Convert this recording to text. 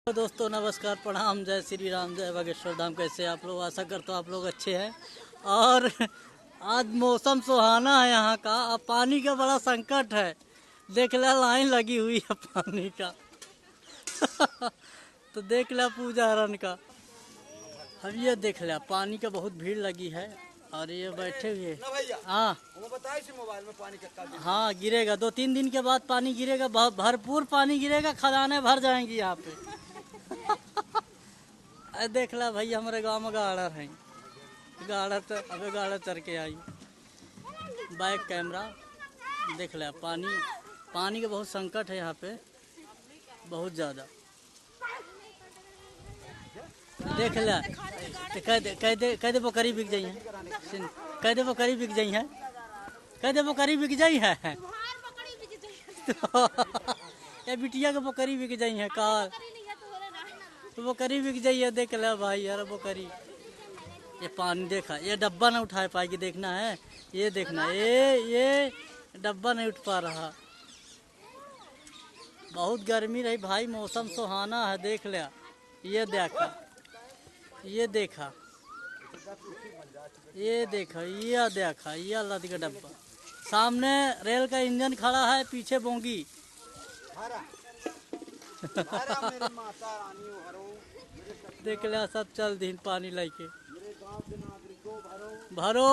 तो दोस्तों नमस्कार, प्रणाम, जय श्री राम, जय बागेश्वर धाम। कैसे आप लोग? आशा करता हूँ आप लोग अच्छे हैं। और आज मौसम सुहाना है यहाँ का। अब पानी का बड़ा संकट है, देख ला लाइन लगी हुई है पानी का। तो देख ला पूजा हरण का। अब ये देख ला पानी का बहुत भीड़ लगी है और ये बैठे हुए। हाँ मोबाइल में पानी का हाँ, गिरेगा 2-3 दिन के बाद पानी गिरेगा, भरपूर पानी गिरेगा, खदानें भर जाएंगी यहाँ पे। देख ला भाई, हमारे गांव में गाड़र है। अबे गाड़र चढ़ के आई। बैक कैमरा देख ला। पानी का बहुत संकट है यहाँ पे, बहुत ज़्यादा। देख ला, तो कह दे बकरी बिक जाई है। कह दे बकरी बिक जाई है। कह दे बकरी बिक जाई है। ये बिटिया के बकरी बिक जाई है कार। तो बकरी बिक जाई है। देख ला भाई यार बकरी। ये पानी देखा, ये डब्बा ना उठा पाएगी, देखना है। ये देखना, ये डब्बा नहीं उठ पा रहा। बहुत गर्मी रही भाई, मौसम सुहाना है। देख लिया, ये देखा, ये देखा, ये देखा, ये देखा, ये अल्लाह का डब्बा। सामने रेल का इंजन खड़ा है, पीछे बोंगी। देख लिया, सब चल दिन पानी लेके। भरो